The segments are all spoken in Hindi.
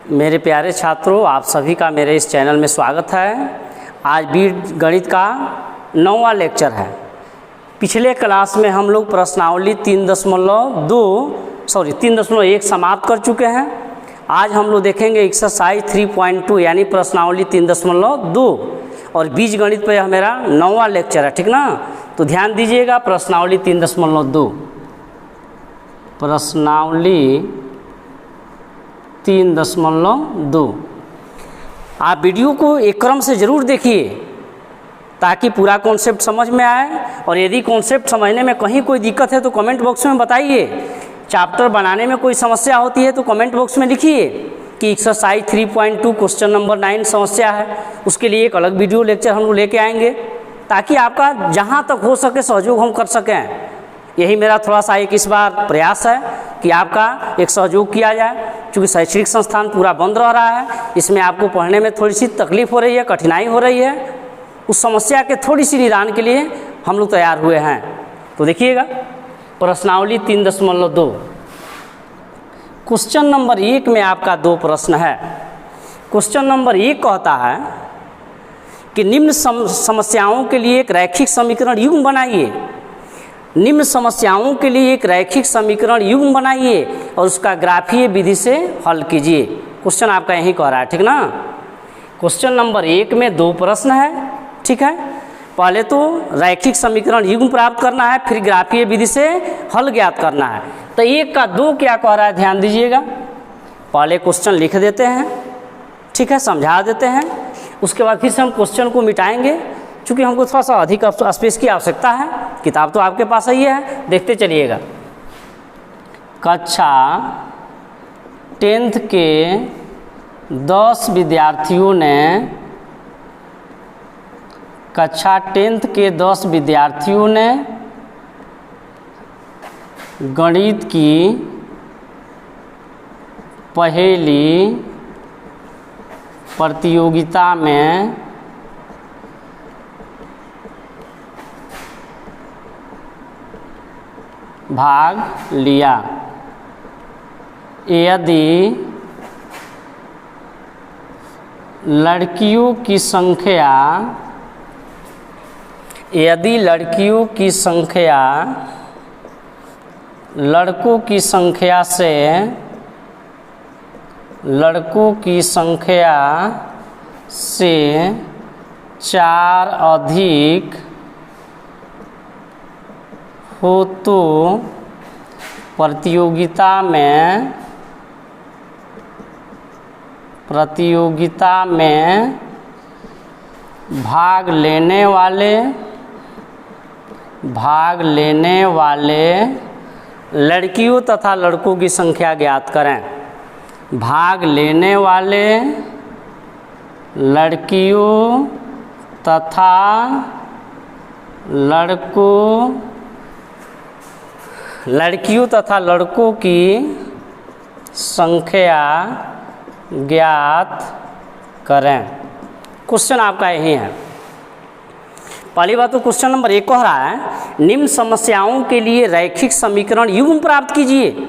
मेरे प्यारे छात्रों, आप सभी का मेरे इस चैनल में स्वागत है। आज बीज गणित का 9वां लेक्चर है। पिछले क्लास में हम लोग प्रश्नावली 3.1 समाप्त कर चुके हैं। आज हम लोग देखेंगे एक्सरसाइज 3.2 यानी प्रश्नावली 3.2 और बीज गणित पर यह मेरा 9वां लेक्चर है, ठीक ना। तो ध्यान दीजिएगा, प्रश्नावली 3.2 प्रश्नावली 3.2। आप वीडियो को एक क्रम से ज़रूर देखिए ताकि पूरा कॉन्सेप्ट समझ में आए, और यदि कॉन्सेप्ट समझने में कहीं कोई दिक्कत है तो कमेंट बॉक्स में बताइए। चैप्टर बनाने में कोई समस्या होती है तो कमेंट बॉक्स में लिखिए कि एक्सरसाइज 3.2 क्वेश्चन नंबर 9 समस्या है। उसके लिए एक अलग वीडियो लेक्चर हम लोग लेके आएंगे ताकि आपका जहाँ तक हो सके सहयोग हम कर सकें। यही मेरा थोड़ा सा एक इस बार प्रयास है कि आपका एक सहयोग किया जाए। क्योंकि शैक्षणिक संस्थान पूरा बंद रह रहा है, इसमें आपको पढ़ने में थोड़ी सी तकलीफ हो रही है, कठिनाई हो रही है। उस समस्या के थोड़ी सी निदान के लिए हम लोग तैयार हुए हैं। तो देखिएगा, प्रश्नावली 3.2 क्वेश्चन नंबर 1 में आपका 2 प्रश्न है। क्वेश्चन नंबर 1 कहता है कि निम्न समस्याओं के लिए एक रैखिक समीकरण युग्म बनाइए। निम्न समस्याओं के लिए एक रैखिक समीकरण युग्म बनाइए और उसका ग्राफीय विधि से हल कीजिए। क्वेश्चन आपका यही कह रहा है, ठीक ना। क्वेश्चन नंबर 1 में 2 प्रश्न है, ठीक है। पहले तो रैखिक समीकरण युग्म प्राप्त करना है, फिर ग्राफीय विधि से हल ज्ञात करना है। तो 1 का 2 क्या कह रहा है, ध्यान दीजिएगा। पहले क्वेश्चन लिख देते हैं, ठीक है, समझा देते हैं। उसके बाद फिर से हम क्वेश्चन को मिटाएंगे, चूँकि हमको थोड़ा सा अधिक स्पेस की आवश्यकता है। किताब तो आपके पास ही है, देखते चलिएगा। कक्षा 10th के 10 विद्यार्थियों ने गणित की पहेली प्रतियोगिता में भाग लिया। यदि लड़कियों की संख्या लड़कों की संख्या से 4 अधिक हो तो प्रतियोगिता में भाग लेने वाले लड़कियों तथा लड़कों की संख्या ज्ञात करें। भाग लेने वाले लड़कियों तथा लड़कों की संख्या ज्ञात करें। क्वेश्चन आपका यही है। पहली बात तो क्वेश्चन नंबर 1 कह रहा है निम्न समस्याओं के लिए रैखिक समीकरण युग्म प्राप्त कीजिए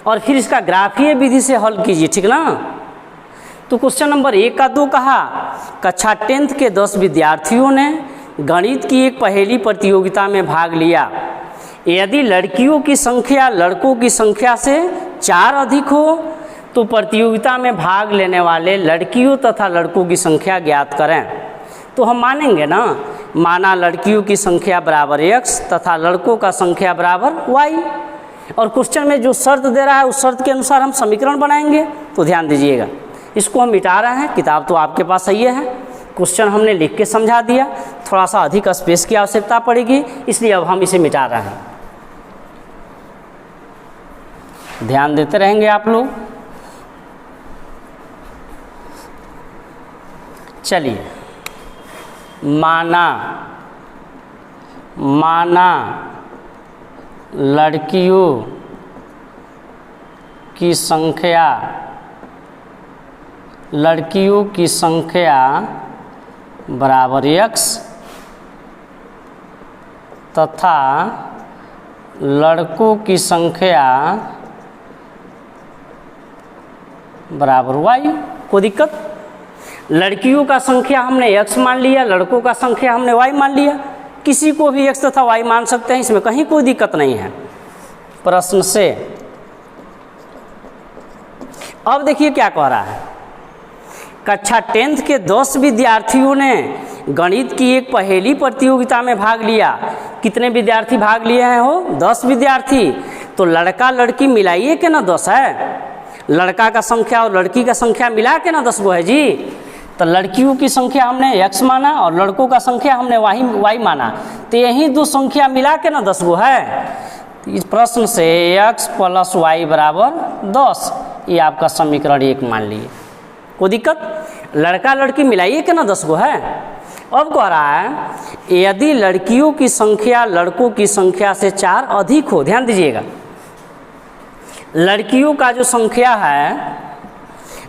और फिर इसका ग्राफीय विधि से हल कीजिए, ठीक ना। तो क्वेश्चन नंबर 1 का 2 कहा, कक्षा 10th के 10 विद्यार्थियों ने गणित की एक पहेली प्रतियोगिता में भाग लिया। यदि लड़कियों की संख्या लड़कों की संख्या से 4 अधिक हो तो प्रतियोगिता में भाग लेने वाले लड़कियों तथा लड़कों की संख्या ज्ञात करें। तो हम मानेंगे ना, माना लड़कियों की संख्या बराबर x तथा लड़कों का संख्या बराबर y, और क्वेश्चन में जो शर्त दे रहा है उस शर्त के अनुसार हम समीकरण बनाएंगे। तो ध्यान दीजिएगा, इसको हम मिटा रहे हैं। किताब तो आपके पास ही है, क्वेश्चन हमने लिख के समझा दिया। थोड़ा सा अधिक स्पेस की आवश्यकता पड़ेगी, इसलिए अब हम इसे मिटा रहे हैं। ध्यान देते रहेंगे आप लोग। चलिए, माना लड़कियों की संख्या बराबर x तथा लड़कों की संख्या बराबर y, कोई दिक्कत? लड़कियों का संख्या हमने x मान लिया, लड़कों का संख्या हमने y मान लिया, किसी को भी x तथा y मान सकते हैं, इसमें कहीं कोई दिक्कत नहीं है। प्रश्न से अब देखिए क्या कह रहा है। कक्षा 10th के 10 विद्यार्थियों ने गणित की एक पहेली प्रतियोगिता में भाग लिया। कितने विद्यार्थी भाग लिए हैं? हो 10 विद्यार्थी। तो लड़का लड़की मिलाइए के ना 10 है, लड़का का संख्या और लड़की का संख्या मिला के ना 10 गो है जी। तो लड़कियों की संख्या हमने x माना और लड़कों का संख्या हमने y माना, तो यही दो संख्या मिला के ना 10 गो है। इस प्रश्न से x प्लस y बराबर 10, ये आपका समीकरण 1 मान लिए। कोई दिक्कत? लड़का लड़की मिलाइए के ना 10 गो है। अब कह रहा है यदि लड़कियों की संख्या लड़कों की संख्या से 4 अधिक हो, ध्यान दीजिएगा, लड़कियों का जो संख्या है,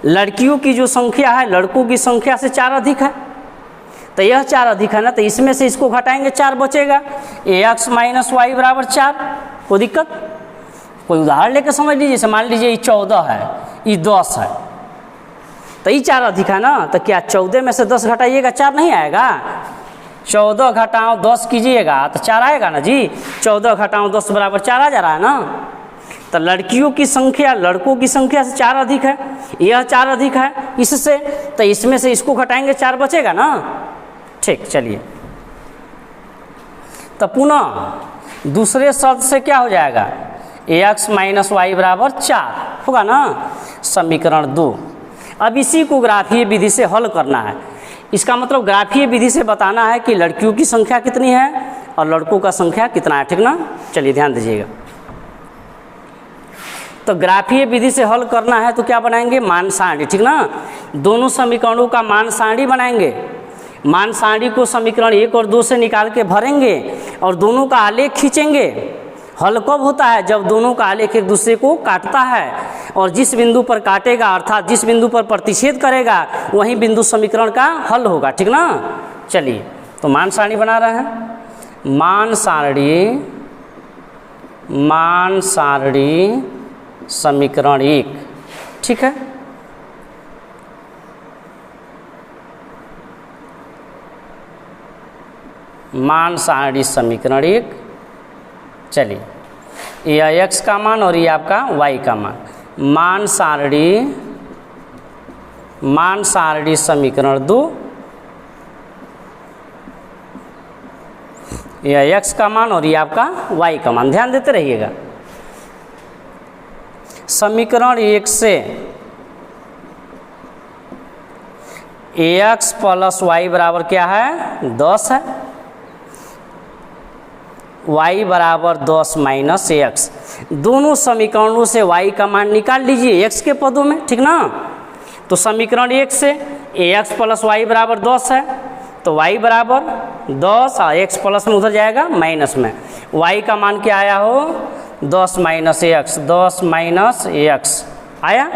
लड़कियों की जो संख्या है लड़कों की संख्या से 4 अधिक है, तो यह 4 अधिक है ना, तो इसमें से इसको घटाएंगे 4 बचेगा, x माइनस वाई बराबर 4। कोई दिक्कत? कोई उदाहरण लेकर समझ लीजिए। जैसे मान लीजिए ये 14 है, ये 10 है, तो ये 4 अधिक है ना, तो क्या 14 में से 10 घटाइएगा 4 नहीं आएगा? 14 घटाओ 10 कीजिएगा तो 4 आएगा ना जी। 14 घटाओ 10 बराबर 4 आ जा रहा है ना। तो लड़कियों की संख्या लड़कों की संख्या से 4 अधिक है, यह 4 अधिक है इससे, तो इसमें से इसको घटाएंगे 4 बचेगा ना। ठीक, चलिए तो पुनः दूसरे शब्द से क्या हो जाएगा? x माइनस वाई बराबर 4 होगा ना, समीकरण 2। अब इसी को ग्राफीय विधि से हल करना है। इसका मतलब ग्राफीय विधि से बताना है कि लड़कियों की संख्या कितनी है और लड़कों का संख्या कितना है, ठीक ना। चलिए ध्यान दीजिएगा। तो ग्राफीय विधि से हल करना है तो क्या बनाएंगे? मान सारणी, ठीक ना। दोनों समीकरणों का मान सारणी बनाएंगे। मान सारणी को समीकरण 1 और 2 से निकाल के भरेंगे और दोनों का आलेख खींचेंगे। हल कब होता है? जब दोनों का आलेख एक दूसरे को काटता है, और जिस बिंदु पर काटेगा अर्थात जिस बिंदु पर प्रतिच्छेद करेगा वही बिंदु समीकरण का हल होगा, ठीक ना। चलिए तो मान सारणी बना रहे हैं। मान सारणी समीकरण 1, ठीक है। मान सारणी समीकरण 1। चलिए यह x का मान और ये आपका y का मान। मान सारणी समीकरण 2, यह x का मान और ये आपका y का मान। ध्यान देते रहिएगा। समीकरण 1 से ax प्लस y बराबर क्या है? 10 है। y बराबर 10 माइनस x। दोनों समीकरणों से y का मान निकाल लीजिए x के पदों में, ठीक ना। तो समीकरण 1 से ax प्लस y बराबर 10 है, तो y बराबर 10 और x प्लस में उधर जाएगा माइनस में। y का मान क्या आया हो? 10 माइनस x, 10 माइनस x आया।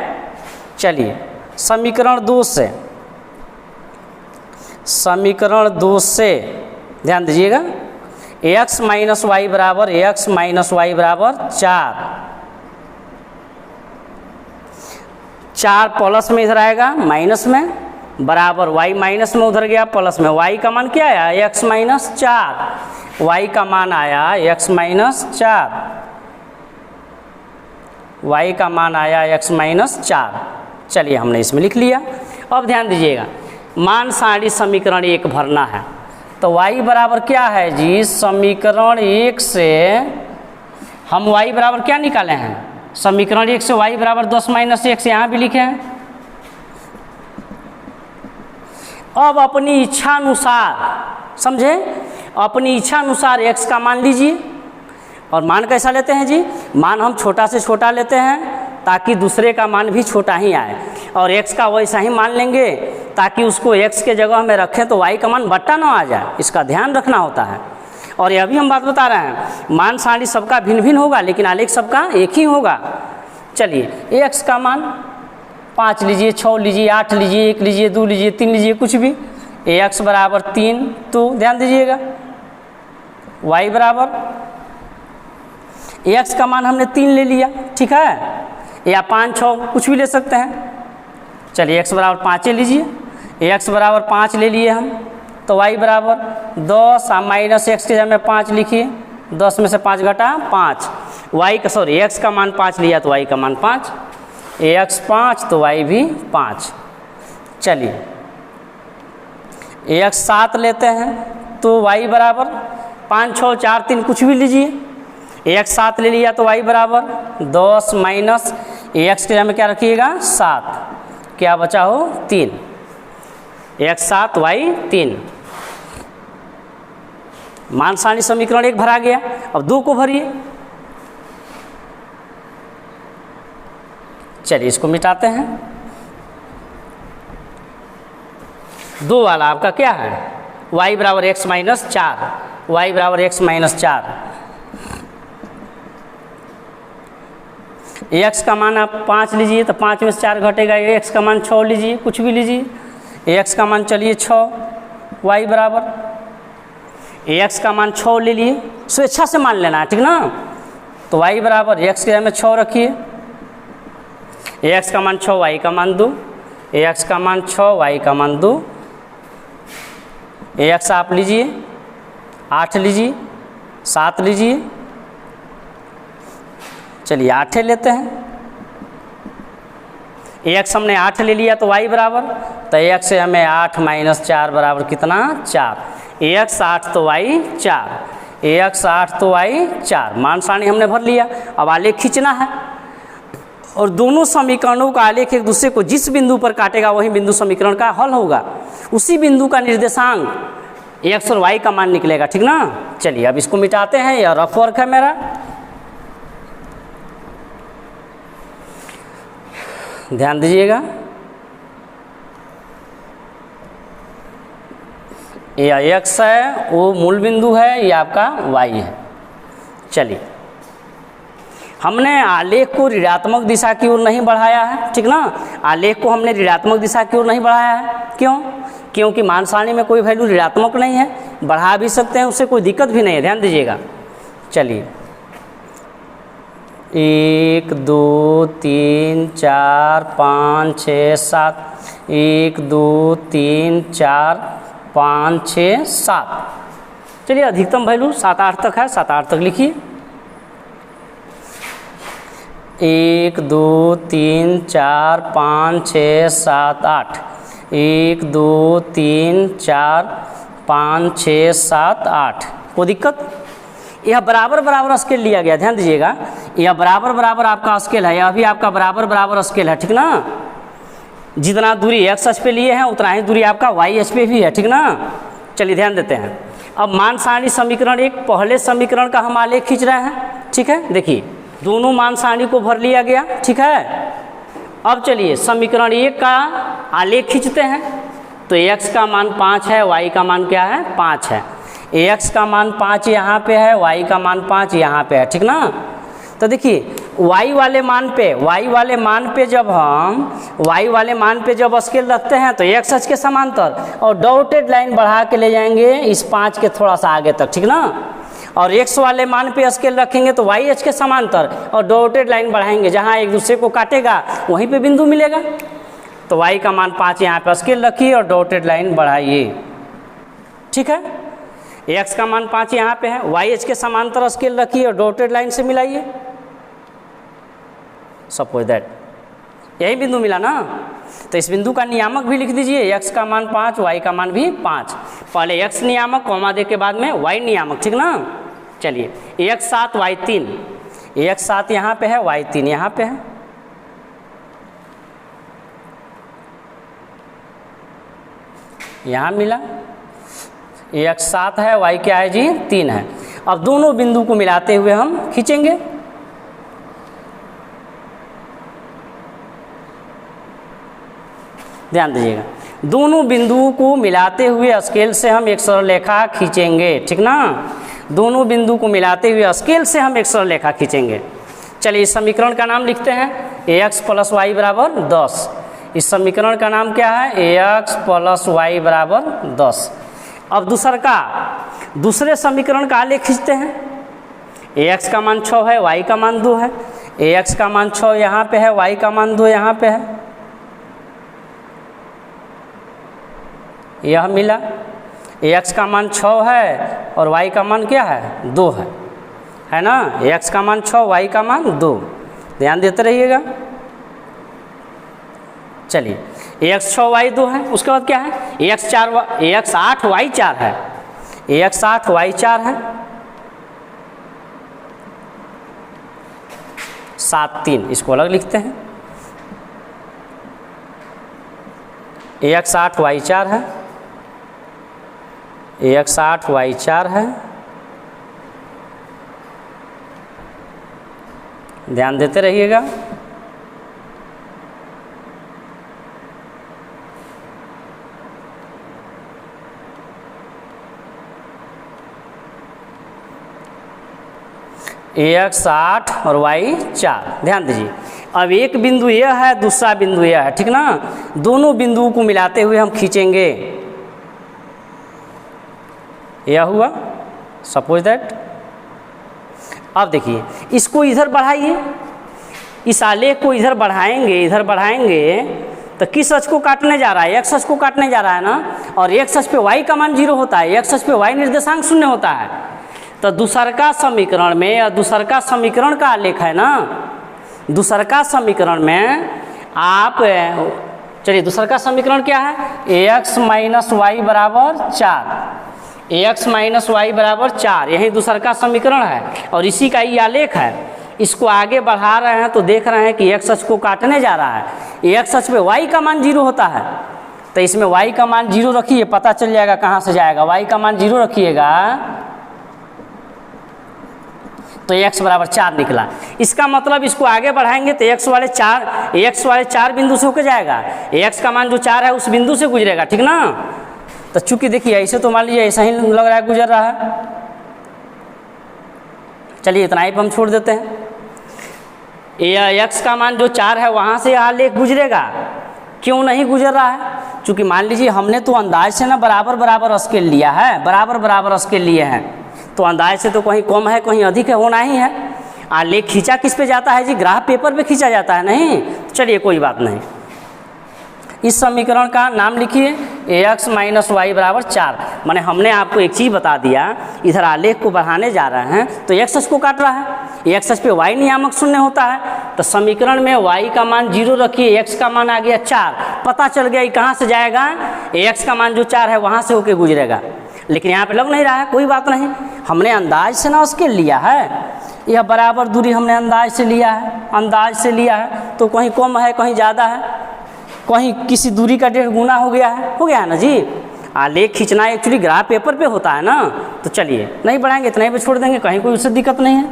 चलिए समीकरण 2 से ध्यान दीजिएगा। x माइनस वाई बराबर 4 प्लस में इधर आएगा माइनस में, बराबर y माइनस में उधर गया प्लस में। y का मान क्या आया? x minus 4। y का मान आया x माइनस 4। y का मान आया x माइनस 4। चलिए हमने इसमें लिख लिया। अब ध्यान दीजिएगा, मान सारणी समीकरण 1 भरना है। तो y बराबर क्या है जी? समीकरण 1 से हम y बराबर क्या निकाले हैं? समीकरण 1 से y बराबर 10 माइनस x यहाँ भी लिखे हैं। अब अपनी इच्छा अनुसार, समझे, अपनी इच्छा अनुसार x का मान लीजिए। और मान कैसा लेते हैं जी? मान हम छोटा से छोटा लेते हैं ताकि दूसरे का मान भी छोटा ही आए, और x का वैसा ही मान लेंगे ताकि उसको x के जगह में रखें तो y का मान बट्टा ना आ जाए, इसका ध्यान रखना होता है। और यह भी हम बात बता रहे हैं, मान सारणी सबका भिन्न भिन्न होगा लेकिन आलेख सबका एक ही होगा। चलिए x का मान 5 लीजिए, 6 लीजिए, 8 लीजिए, 1 लीजिए, 2 लीजिए, 3 लीजिए, कुछ भी। x बराबर 3, तो ध्यान दीजिएगा y बराबर x का मान हमने 3 ले लिया, ठीक है, या 5, 6 कुछ भी ले सकते हैं। चलिए x बराबर 5 ले लीजिए, x बराबर 5 ले लिए हम, तो y बराबर 10 माइनस x के जगह में 5 लिखिए, 10 में से 5 घटा 5, y का सॉरी x का मान 5 लिया तो y का मान 5, x 5 तो y भी 5। चलिए x 7 लेते हैं तो y बराबर 5 6 4 3 कुछ भी लीजिए, x 7 ले लिया तो y बराबर 10 माइनस x के जगह में क्या रखिएगा 7, क्या बचा हो 3, x 7 y 3। मान सारणी समीकरण 1 भरा गया, अब 2 को भरिए। चलिए इसको मिटाते हैं। 2 वाला आपका क्या है, y बराबर x माइनस 4, y बराबर x माइनस 4, x का मान आप 5 लीजिए तो 5 में से 4 घटेगा, x का मान 6 लीजिए, कुछ भी लीजिए, x का मान चलिए 6, y बराबर x का मान 6 ले लिए, स्वेच्छा से मान लेना है, ठीक ना। तो y बराबर x के जगह में 6 रखिए, x का मान 6 y का मान 2, x का मान 6 y का मान 2, x आप लीजिए 8 लीजिए, 7 लीजिए, चलिए 8 लेते हैं, x हमने 8 ले लिया तो y बराबर, तो x से हमें 8 माइनस 4 बराबर कितना 4, x 8 तो y 4, x 8 तो y 4। मान सारणी हमने भर लिया, अब आलेख खींचना है और दोनों समीकरणों का आलेख एक दूसरे को जिस बिंदु पर काटेगा वही बिंदु समीकरण का हल होगा, उसी बिंदु का निर्देशांक x और y का मान निकलेगा, ठीक ना। चलिए अब इसको मिटाते हैं, यह रफ वर्क है मेरा, ध्यान दीजिएगा। यह x है, वो मूल बिंदु है, ये आपका y है। चलिए हमने आलेख को ऋणात्मक दिशा की ओर नहीं बढ़ाया है, ठीक ना, आलेख को हमने ऋणात्मक दिशा की ओर नहीं बढ़ाया है, क्यों, क्योंकि मान सारणी में कोई वैल्यू ऋणात्मक नहीं है, बढ़ा भी सकते हैं, उससे कोई दिक्कत भी नहीं है, ध्यान दीजिएगा। चलिए 1 2 3 4 5 6 7, 1 2 3 4 5 6 7, चलिए अधिकतम वैल्यू 7 8 तक है, 7 8 तक लिखिए। 1 2 3 4 5 6 7 8, 1 2 3 4 5 6 7 8, कोई दिक्कत। यह बराबर बराबर स्केल लिया गया, ध्यान दीजिएगा, यह बराबर बराबर आपका स्केल है, यह भी आपका बराबर बराबर स्केल है, ठीक ना। जितना दूरी x अक्ष पे लिए हैं उतना ही दूरी आपका y अक्ष पे भी है, ठीक ना। चलिए ध्यान देते हैं। अब मान सारणी समीकरण 1 पहले समीकरण का हम आलेख खींच रहे हैं, ठीक है। देखिए दोनों मान सारणी को भर लिया गया, ठीक है। अब चलिए समीकरण 1 का आलेख खींचते हैं, तो x का मान 5 है, y का मान क्या है 5 है, x का मान 5 यहाँ पे है, y का मान 5 यहाँ पे है, ठीक ना। तो देखिए y वाले मान पे जब हम y वाले मान पे जब स्केल रखते हैं तो x अक्ष के समांतर और डॉटेड लाइन बढ़ा के ले जाएंगे इस 5 के थोड़ा सा आगे तक, ठीक ना। और x वाले मान पे स्केल रखेंगे तो y अक्ष के समांतर और डॉटेड लाइन बढ़ाएंगे, जहाँ एक दूसरे को काटेगा वहीं पे बिंदु मिलेगा। तो y का मान 5 यहाँ पे स्केल रखिए और डॉटेड लाइन बढ़ाइए, ठीक है। x का मान 5 यहाँ पे है, y अक्ष के समांतर स्केल रखिए और डॉटेड लाइन से मिलाइए, सपोज दैट यही बिंदु मिला ना। तो इस बिंदु का नियामक भी लिख दीजिए, x का मान 5 y का मान भी 5, पहले x नियामक कॉमा दे के बाद में y नियामक, ठीक ना। चलिए x 7 y 3, x 7 यहाँ पे है, y 3 यहाँ पे है, यहाँ मिला, x 7 है, y क्या है जी 3 है। अब दोनों बिंदु को मिलाते हुए हम खींचेंगे, ध्यान दीजिएगा, दोनों बिंदुओं को मिलाते हुए स्केल से हम एक सरल रेखा खींचेंगे, ठीक ना। दोनों बिंदु को मिलाते हुए स्केल से हम एक सरल रेखा खींचेंगे। चलिए इस समीकरण का नाम लिखते हैं ax प्लस वाई बराबर 10। इस समीकरण का नाम क्या है ax प्लस वाई बराबर 10। अब दूसरे समीकरण का आलेख खींचते हैं। ax का मान 6 है, y का मान 2 है, ax का मान 6 यहाँ पे है, y का मान 2 यहाँ पे है। यह मिला। x का मान 6 है और y का मान क्या है 2 है ना। x का मान 6, y का मान 2, ध्यान देते रहिएगा। चलिए x 6 y 2 है, उसके बाद क्या है x 8 y 4 है, x 8 y 4 है, 7 3, इसको अलग लिखते हैं। x 8 y 4 है, x 8 y 4 है, ध्यान देते रहिएगा। x 8 और y 4, ध्यान दीजिए। अब एक बिंदु यह है, दूसरा बिंदु यह है, ठीक ना। दोनों बिंदुओं को मिलाते हुए हम खींचेंगे, यह हुआ, सपोज दैट। अब देखिए इसको इधर बढ़ाइए, इस आलेख को इधर बढ़ाएंगे तो किस अक्ष को काटने जा रहा है, x अक्ष को काटने जा रहा है ना। और x अक्ष पे y का मान 0 होता है, x अक्ष पे y निर्देशांक 0 होता है। तो दूसरका समीकरण में, या दूसरका समीकरण का आलेख है ना, दूसरका समीकरण में आप, चलिए दूसरका समीकरण क्या है, ax माइनस वाई बराबर 4, ax माइनस वाई बराबर 4, यही दूसरका समीकरण है और इसी का ये आलेख है। इसको आगे बढ़ा रहे हैं तो देख रहे हैं कि x अक्ष को काटने जा रहा है, x अक्ष पे y का मान 0 होता है। तो इसमें y का मान 0 रखिए, पता चल जाएगा कहाँ से जाएगा। y का मान 0 रखिएगा तो x बराबर 4 निकला। इसका मतलब इसको आगे बढ़ाएंगे तो x वाले 4 बिंदु से होकर जाएगा, x का मान जो 4 है उस बिंदु से गुजरेगा, ठीक ना। तो चूंकि देखिए ऐसे तो मान लीजिए ऐसा ही लग रहा है गुजर रहा है। चलिए इतना ही हम छोड़ देते हैं। x का मान जो 4 है वहाँ से आलेख गुजरेगा, क्यों नहीं गुजर रहा है, चूँकि मान लीजिए हमने तो अंदाज से ना बराबर स्केल लिया है, बराबर स्केल लिए हैं, तो अंदाज से तो कहीं कम है कहीं अधिक है, होना ही है। आलेख खींचा किस पे जाता है जी, ग्राफ पेपर पे खींचा जाता है, नहीं। चलिए कोई बात नहीं। इस समीकरण का नाम लिखिए ax माइनस वाई बराबर 4। माने हमने आपको एक चीज़ बता दिया, इधर आलेख को बढ़ाने जा रहे हैं तो x अक्ष को काट रहा है, x अक्ष पे y नियामक 0 होता है। तो समीकरण में y का मान 0 रखिए, x का मान आ गया 4, पता चल गया कहाँ से जाएगा, x का मान जो 4 है वहाँ से होके गुजरेगा। लेकिन यहाँ पे लग नहीं रहा है, कोई बात नहीं, हमने अंदाज से ना उसके लिया है, यह बराबर दूरी हमने अंदाज से लिया है, तो कहीं कम है कहीं ज़्यादा है, कहीं किसी दूरी का 1.5 गुना हो गया है ना जी। आलेख खींचना एक्चुअली ग्राफ पेपर पे होता है ना। तो चलिए नहीं बढ़ाएंगे, इतना ही पे छोड़ देंगे, कहीं कोई उससे दिक्कत नहीं है।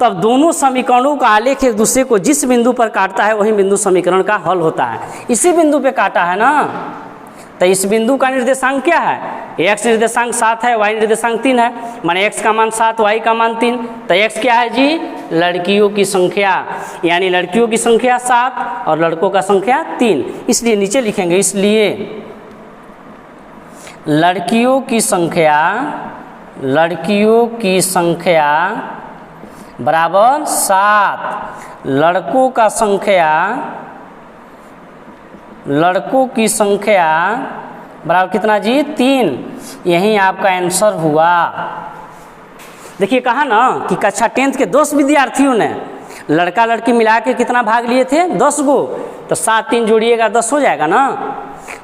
तब दोनों समीकरणों का आलेख एक दूसरे को जिस बिंदु पर काटता है वही बिंदु समीकरण का हल होता है। इसी बिंदु पे काटा है ना, तो इस बिंदु का निर्देशांक क्या है, x निर्देशांक 7 है, y निर्देशांक 3 है, माने x का मान 7, y का मान 3। तो x क्या है जी, लड़कियों की संख्या, यानी लड़कियों की संख्या 7 और लड़कों का संख्या 3, इसलिए नीचे लिखेंगे, इसलिए लड़कियों की संख्या बराबर 7, लड़कों की संख्या बराबर कितना जी, 3। यही आपका आंसर हुआ। देखिए कहा ना कि कक्षा 10th के 10 विद्यार्थियों ने लड़का लड़की मिला के कितना भाग लिए थे, 10 गो, तो 7 3 जोड़िएगा 10 हो जाएगा ना।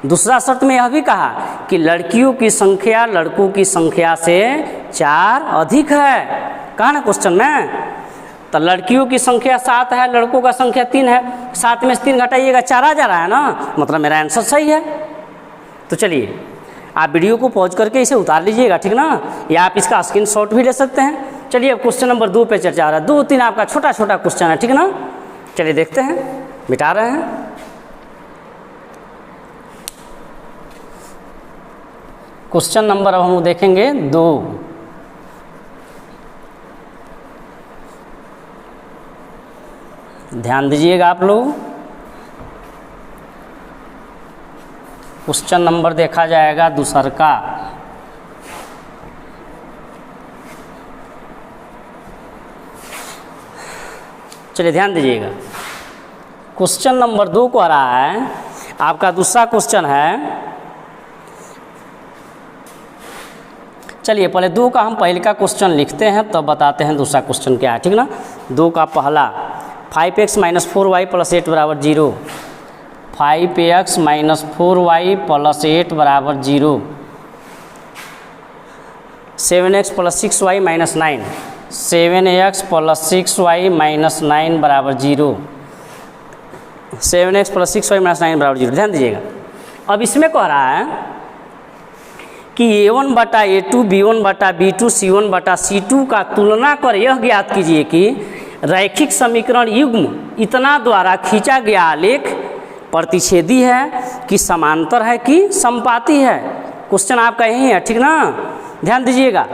दूसरा शर्त में यह भी कहा कि लड़कियों की संख्या लड़कों की संख्या से 4 अधिक है, कहा ना क्वेश्चन में। तो लड़कियों की संख्या 7 है, लड़कों का संख्या 3 है, 7 में से 3 घटाइएगा 4 आ जा रहा है ना, मतलब मेरा आंसर सही है। तो चलिए आप वीडियो को पॉज करके इसे उतार लीजिएगा, ठीक ना, या आप इसका स्क्रीनशॉट भी ले सकते हैं। चलिए अब क्वेश्चन नंबर 2 पे चर्चा हो रहा है। 2 3 आपका छोटा क्वेश्चन है, ठीक ना। चलिए देखते हैं, मिटा रहे हैं। क्वेश्चन नंबर अब हम देखेंगे 2। ध्यान दीजिएगा आप लोग। क्वेश्चन नंबर देखा जाएगा दूसर का। चलिए ध्यान दीजिएगा, क्वेश्चन नंबर 2 को आ रहा है आपका। दूसरा क्वेश्चन है चलिए पहले 2 का हम पहले का क्वेश्चन लिखते हैं तो बताते हैं दूसरा क्वेश्चन क्या है, ठीक ना। 2 का पहला 5x - 4y + 8 = 0, 5x - 4y + 8 = 0, 7x + 6y - 9, 7x + 6y - 9 = 0, 7x + 6y - 9 = 0। ध्यान दीजिएगा, अब इसमें कह रहा है कि a1/a2 b1/b2 c1/c2 का तुलना कर यह ज्ञात कीजिए कि रैखिक समीकरण युग्म इतना द्वारा खींचा गया आलेख प्रतिच्छेदी है कि समांतर है कि समपाती है। क्वेश्चन आपका यही है, ठीक ना। ध्यान दीजिएगा,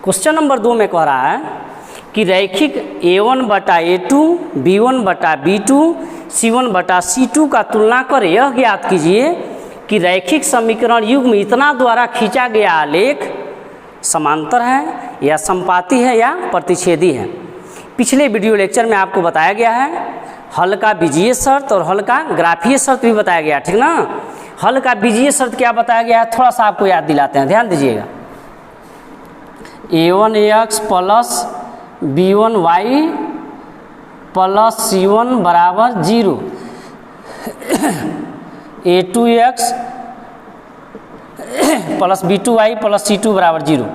क्वेश्चन नंबर 2 में कह रहा है कि रैखिक a1/a2 b1/b2 c1/c2 का तुलना कर यह ज्ञात कीजिए कि रैखिक समीकरण युग्म इतना द्वारा खींचा गया आलेख समांतर है या समपाती है या प्रतिच्छेदी है। पिछले वीडियो लेक्चर में आपको बताया गया है हल का बीजीय शर्त और हल का ग्राफीय शर्त भी बताया गया, ठीक ना। हल का बीजीय शर्त क्या बताया गया है, थोड़ा सा आपको याद दिलाते हैं, ध्यान दीजिएगा। a1x + b1y + c1 = 0, a2x + b2y + c2 = 0।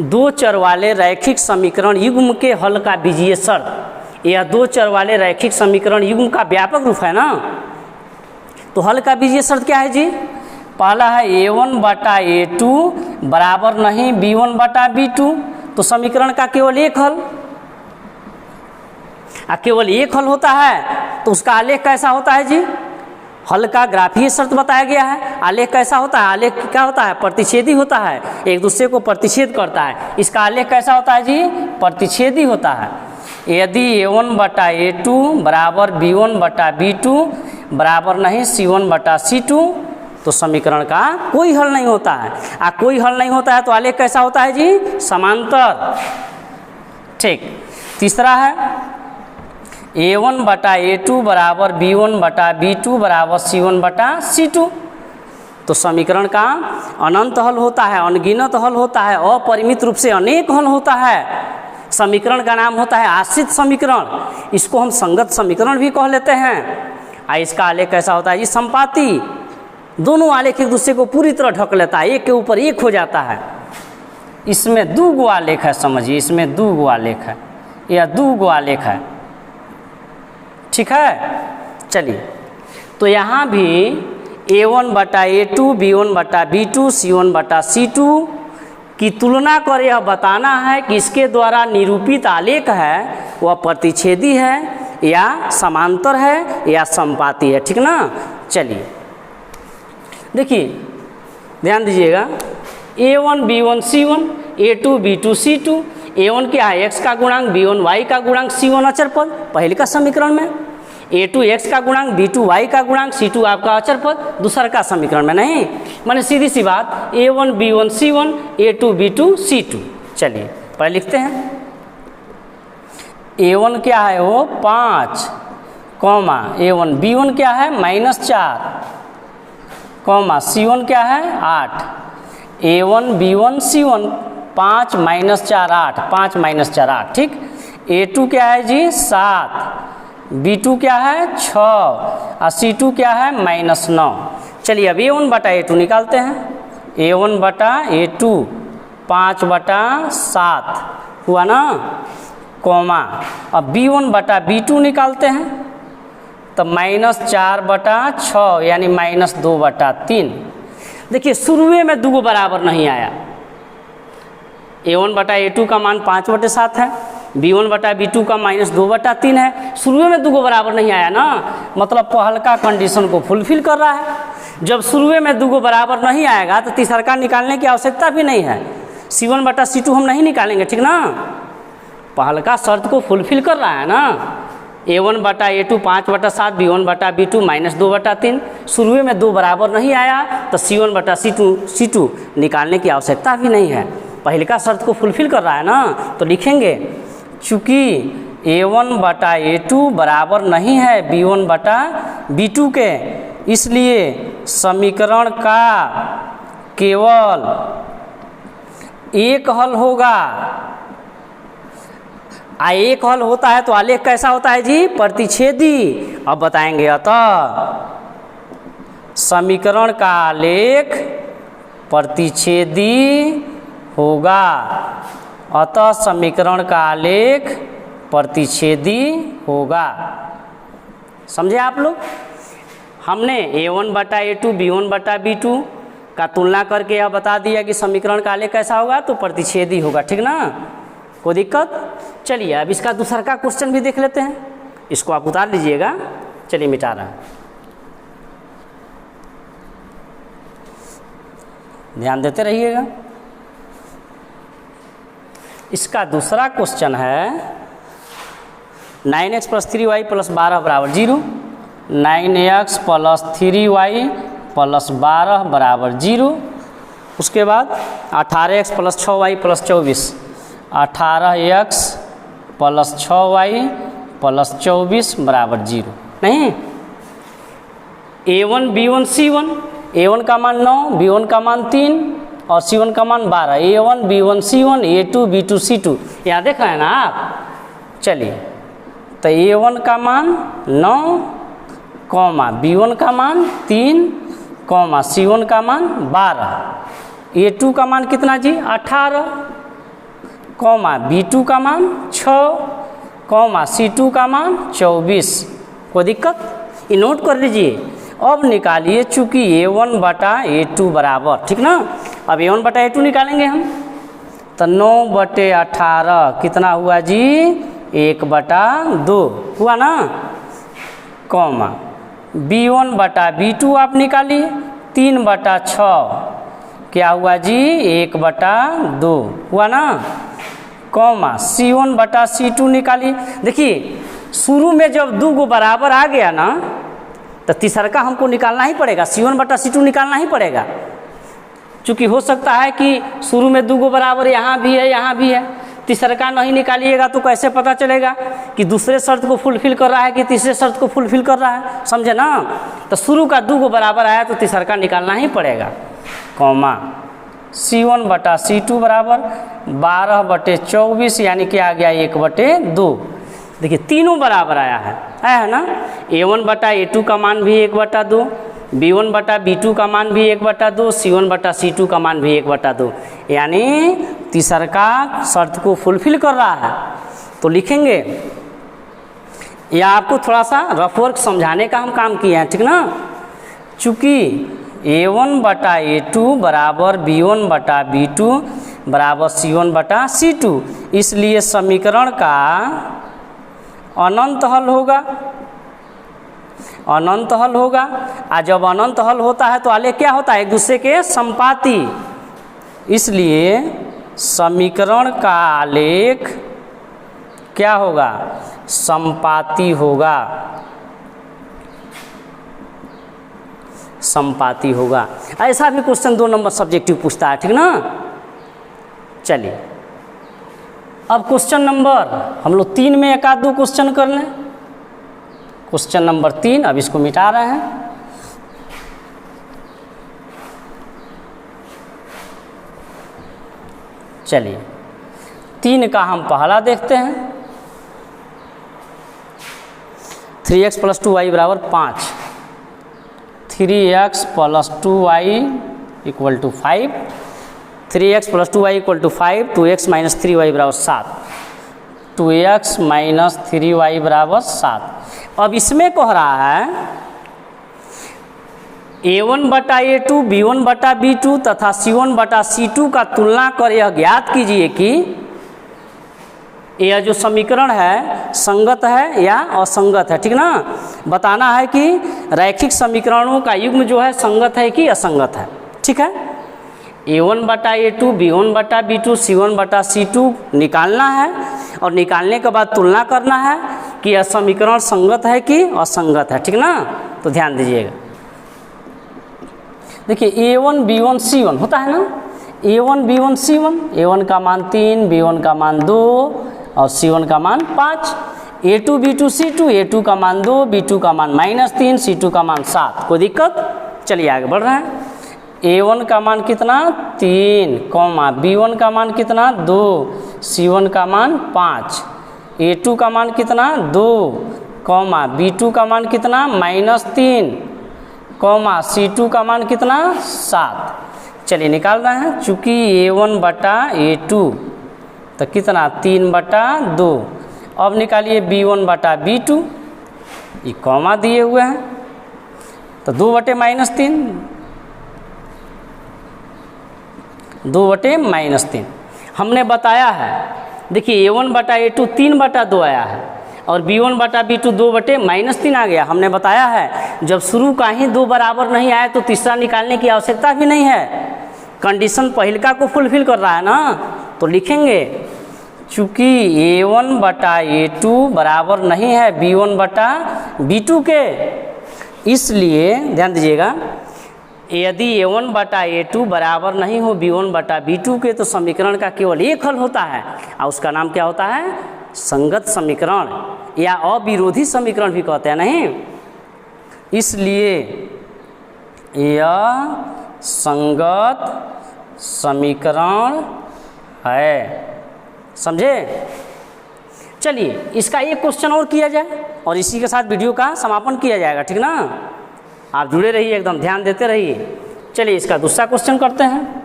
2 चर वाले रैखिक समीकरण युग्म के हल का बीजीय शर्त, यह 2 चर वाले रैखिक समीकरण युग्म का व्यापक रूप है ना। तो हल का बीजीय शर्त क्या है जी, पहला है a1/a2 बराबर नहीं b1/b2, तो समीकरण का केवल एक हल, केवल एक हल होता है तो उसका आलेख कैसा होता है जी। हल का ग्राफीय शर्त बताया गया है, आलेख कैसा होता है, आलेख क्या होता है, प्रतिच्छेदी होता है, एक दूसरे को प्रतिच्छेद करता है। इसका आलेख कैसा होता है जी, प्रतिच्छेदी होता है। यदि a1/a2 बराबर b1/b2 बराबर नहीं c1/c2 तो समीकरण का कोई हल नहीं होता है। कोई हल नहीं होता है तो आलेख कैसा होता है जी, समांतर। ठीक, तीसरा है a1/a2 बराबर b1/b2 बराबर c1/c2, तो समीकरण का अनंत हल होता है, अनगिनत हल होता है, अपरिमित रूप से अनेक हल होता है। समीकरण का नाम होता है आश्रित समीकरण, इसको हम संगत समीकरण भी कह लेते हैं। इसका आलेख कैसा होता है जी, समपाती। दोनों आलेख एक दूसरे को पूरी तरह ढक लेता है, एक के ऊपर एक हो जाता है। इसमें 2 गो आलेख है, समझिए इसमें 2 गो आलेख है या 2 गो आलेख है, ठीक है। चलिए, तो यहाँ भी a1/a2 b1/b2 c1/c2 की तुलना कर यह बताना है कि इसके द्वारा निरूपित आलेख है वह प्रतिच्छेदी है या समांतर है या समपाती है, ठीक ना। चलिए देखिए, ध्यान दीजिएगा, a1 b1 c1 a2 b2 c2, a1 क्या है, x का गुणांक, b1 y का गुणांक, c1 अचर पद पहले का समीकरण में, a2 x का गुणांक, b2 y का गुणांक, c2 आपका अचर पद दूसरा का समीकरण में नहीं, माने सीधी सी बात a1 b1 c1 a2 b2 c2। चलिए पहले लिखते हैं, a1 क्या है वो 5, a1 b1 क्या है -4, c1 क्या है 8, a1 b1 c1 5 - 4 8, 5 - 4 8, ठीक। a2 क्या है जी 7, b2 क्या है 6 और c2 क्या है -9। चलिए अब a1/a2 निकालते हैं, a1/a2 5/7 हुआ ना, अब b1/b2 निकालते हैं तो -4/6 यानी -2/3। देखिए शुरुए में 2 बराबर नहीं आया, a1/a2 का मान 5/7 है, b1/b2 का -2/3 है। शुरुए में 2 बराबर नहीं आया ना, मतलब पहल का कंडीशन को फुलफिल कर रहा है। जब शुरुए में 2 बराबर नहीं आएगा तो तीसरा का निकालने की आवश्यकता भी नहीं है, c1/c2 हम नहीं निकालेंगे, ठीक ना। पहल का शर्त को फुलफिल कर रहा है ना, a1/a2 5/7 b1/b2 -2/3। शुरुए में 2 बराबर नहीं आया तो c1/c2 निकालने की आवश्यकता भी नहीं है, पहले का शर्त को फुलफिल कर रहा है ना। तो लिखेंगे चूँकि a1/a2 बराबर नहीं है b1/b2 के, इसलिए समीकरण का केवल एक हल होगा। एक हल होता है तो आलेख कैसा होता है जी? प्रतिच्छेदी। अब बताएंगे, अतः समीकरण का आलेख प्रतिच्छेदी होगा। अतः समीकरण का आलेख प्रतिच्छेदी होगा। समझे आप लोग? हमने a1/a2 b1/b2 का तुलना करके यह बता दिया कि समीकरण का आलेख कैसा होगा, तो प्रतिच्छेदी होगा। ठीक ना, कोई दिक्कत? चलिए अब इसका दूसरा का क्वेश्चन भी देख लेते हैं। इसको आप उतार लीजिएगा। चलिए मिटा रहा है, ध्यान देते रहिएगा। इसका दूसरा क्वेश्चन है 9x + 3y + 12 = 0। 9x + 3y + 12 = 0। उसके बाद 18x + 6y + 24, 18x + 6y + 24 = 0। नहीं, a1 b1 c1, a1 का मान 9, b1 का मान 3 और c1 का मान 12। a1 b1 c1, a2 b2 c2, यहाँ देख रहे हैं ना आप? चलिए, तो a1 का मान 9, b1 का मान 3, c1 का मान 12, a2 का मान कितना जी? 18, b2 का मान 6, c2 का मान 24। कोई दिक्कत? ये नोट कर लीजिए। अब निकालिए, चूंकि a1/a2 बराबर, ठीक ना, अब a1/a2 निकालेंगे हम, तो 9/18 कितना हुआ जी? 1/2 हुआ ना, b1/b2 आप निकालिए, 3/6 क्या हुआ जी? 1/2 हुआ ना, c1/c2 निकालिए। देखिए, शुरू में जब 2 को बराबर आ गया ना, तो तीसरा का हमको निकालना ही पड़ेगा, c1/c2 निकालना ही पड़ेगा। चूँकि हो सकता है कि शुरू में 2 को बराबर यहाँ भी है, यहाँ भी है, तीसरा का नहीं निकालिएगा तो कैसे पता चलेगा कि दूसरे शर्त को फुलफिल कर रहा है कि तीसरे शर्त को फुलफिल कर रहा है? समझे ना? तो शुरू का 2 को बराबर आया तो तीसरा का निकालना ही पड़ेगा, c1/c2 बराबर 12/24, यानी कि आ गया 1/2। देखिए, तीनों बराबर आया है ना? a1/a2 का मान भी 1/2, b1/b2 का मान भी 1/2, c1/c2 का मान भी 1/2, यानी तीसरा का शर्त को फुलफिल कर रहा है। तो लिखेंगे, या आपको थोड़ा सा रफ वर्क समझाने का हम काम किए हैं, ठीक ना? चूँकि a1/a2 बराबर b1/b2 बराबर c1/c2, इसलिए समीकरण का अनंत हल होगा। अनंत हल होगा, और जब अनंत हल होता है तो आलेख क्या होता है? एक दूसरे के संपाती। इसलिए समीकरण का आलेख क्या होगा? संपाती होगा। संपाती होगा। ऐसा भी क्वेश्चन 2 नंबर सब्जेक्टिव पूछता है, ठीक ना? चलिए, अब क्वेश्चन नंबर हम लोग 3 में एक आध 2 क्वेश्चन कर लें। क्वेश्चन नंबर 3, अब इसको मिटा रहे हैं। चलिए, 3 का हम पहला देखते हैं। 3x + 2y = 5, 3x + 2y = 5, 3x + 2y = 5, 2x - 3y = 7, 2x - 3y = 7। अब इसमें कह रहा है a1/a2, b1/b2 तथा c1/c2 का तुलना कर यह ज्ञात कीजिए कि यह जो समीकरण है संगत है या असंगत है, ठीक ना? बताना है कि रैखिक समीकरणों का युग्म जो है संगत है कि असंगत है, ठीक है? a1/a2, b1/b2, c1/c2 निकालना है, और निकालने के बाद तुलना करना है कि यह समीकरण संगत है कि असंगत है, ठीक ना? तो ध्यान दीजिएगा। देखिए, a1 b1 c1 होता है ना, a1 b1 c1, a1 का मान 3, b1 का मान 2 और c1 का मान 5, a2 b2 c2, a2 का मान 2, b2 का मान -3, c2 का मान 7। कोई दिक्कत? चलिए आगे बढ़ रहे हैं। A1 का मान कितना 3, कॉमा B1 का मान कितना 2, C1 का मान 5, A2 का मान कितना 2, कॉमा B2 का मान कितना -3, कॉमा C2 का मान कितना 7। चलिए निकाल रहे हैं, चूँकि A1 बटा A2 तो कितना 3/2। अब निकालिए B1 बटा B2, ये कॉमा दिए हुए हैं तो 2/-3, 2/-3 हमने बताया है। देखिए A1 बटा A2 3/2 आया है और B1 बटा B2 2/-3 आ गया। हमने बताया है जब शुरू का ही 2 बराबर नहीं आए तो तीसरा निकालने की आवश्यकता भी नहीं है, कंडीशन पहिलका को फुलफिल कर रहा है ना। तो लिखेंगे चूँकि A1 बटा A2 बराबर नहीं है B1 बटा B2 के, इसलिए ध्यान दीजिएगा यदि A1 बटा A2 बराबर नहीं हो B1 बटा B2 के तो समीकरण का केवल एक हल होता है और उसका नाम क्या होता है, संगत समीकरण या अविरोधी समीकरण भी कहते हैं नहीं। इसलिए यह संगत समीकरण है, समझे। चलिए इसका एक क्वेश्चन और किया जाए और इसी के साथ वीडियो का समापन किया जाएगा, ठीक ना। आप जुड़े रहिए, एकदम ध्यान देते रहिए। चलिए इसका दूसरा क्वेश्चन करते हैं।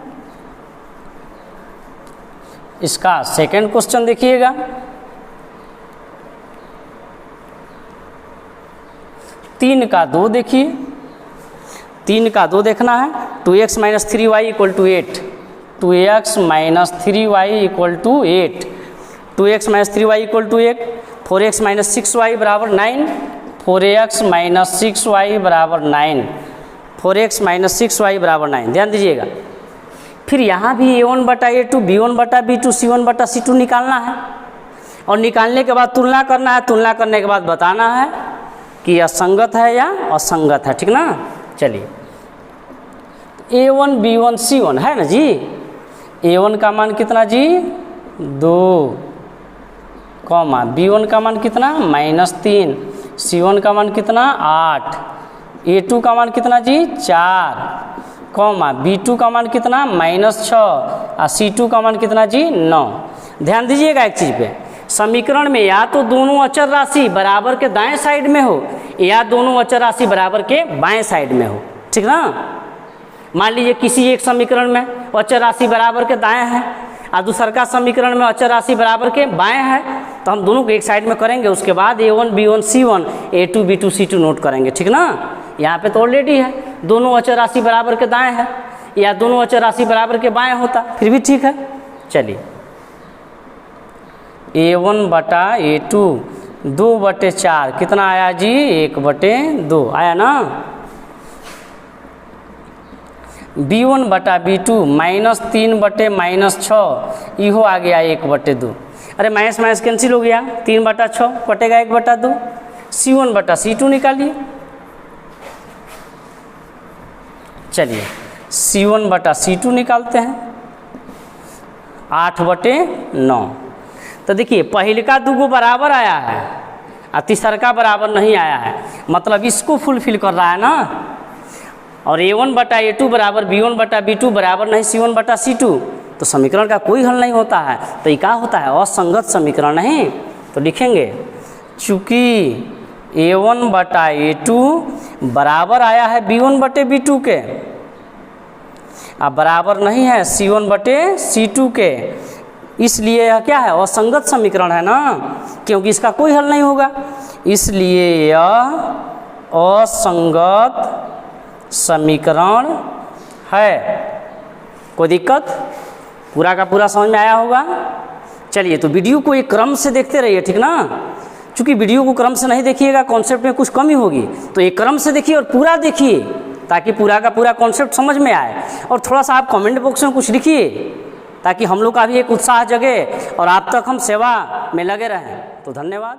इसका सेकंड क्वेश्चन देखिएगा। तीन का 2 देखिए, 3 का 2 देखना है। 2x - 3y = 8, 2x - 3y = 8, 2x - 3y = 8, 4x - 6y = 9, 4x - 6y = 9, 4x - 6y = 9। ध्यान दीजिएगा। फिर यहाँ भी A1 बटा A2, B1 बटा B2, C1 बटा C2 निकालना है और निकालने के बाद तुलना करना है। तुलना करने के बाद बताना है कि यह संगत है या असंगत है, ठीक ना। चलिए A1 B1 C1 है ना जी। A1 का मान कितना जी 2, कॉमा B1 का मान कितना -3, C1 का मान कितना 8, A2 का मान कितना जी 4, कॉमा B2 का मान कितना -6 और C2 का मान कितना जी 9। ध्यान दीजिएगा एक चीज़ पे, समीकरण में या तो दोनों अचर राशि बराबर के दाएं साइड में हो या दोनों अचर राशि बराबर के बाएं साइड में हो, ठीक ना। मान लीजिए किसी एक समीकरण में अचर राशि बराबर के दाएं है और दूसर का समीकरण में अचर राशि बराबर के बाएं है, तो हम दोनों को एक साइड में करेंगे, उसके बाद A1 B1 C1 A2 B2 C2 note करेंगे, ठीक ना। यहाँ पे तो ऑलरेडी है दोनों अचर राशि बराबर के दाएं है या दोनों अचर राशि बराबर के बाएं होता, फिर भी ठीक है। चलिए A1 बटा A2 2/4 कितना आया जी 1/2 आया ना। B1 बटा B2 -3/-6 इहो आ गया 1/2। अरे माइनस कैंसिल हो गया, 3/6 कटेगा 1/2। C1 बटा C2 निकालिए। चलिए C1 बटा C2 निकालते हैं, 8/9। तो देखिए पहले का 2 बराबर आया है और तीसरा का बराबर नहीं आया है, मतलब इसको फुलफिल कर रहा है ना। और A1 बटा A2 बराबर B1 बटा B2 बराबर नहीं C1 बटा C2, तो समीकरण का कोई हल नहीं होता है, तो ये क्या होता है असंगत समीकरण नहीं। तो लिखेंगे चूँकि A1 बटा A2 बराबर आया है B1 बटे B2 के अब बराबर नहीं है C1 बटे C2 के, इसलिए यह क्या है असंगत समीकरण है ना, क्योंकि इसका कोई हल नहीं होगा, इसलिए यह असंगत समीकरण है। कोई दिक्कत, पूरा का पूरा समझ में आया होगा। चलिए तो वीडियो को एक क्रम से देखते रहिए, ठीक ना। चूँकि वीडियो को क्रम से नहीं देखिएगा कॉन्सेप्ट में कुछ कमी होगी, तो एक क्रम से देखिए और पूरा देखिए ताकि पूरा का पूरा कॉन्सेप्ट समझ में आए। और थोड़ा सा आप कमेंट बॉक्स में कुछ लिखिए ताकि हम लोग का भी एक उत्साह जगे और आप तक हम सेवा में लगे रहें। तो धन्यवाद।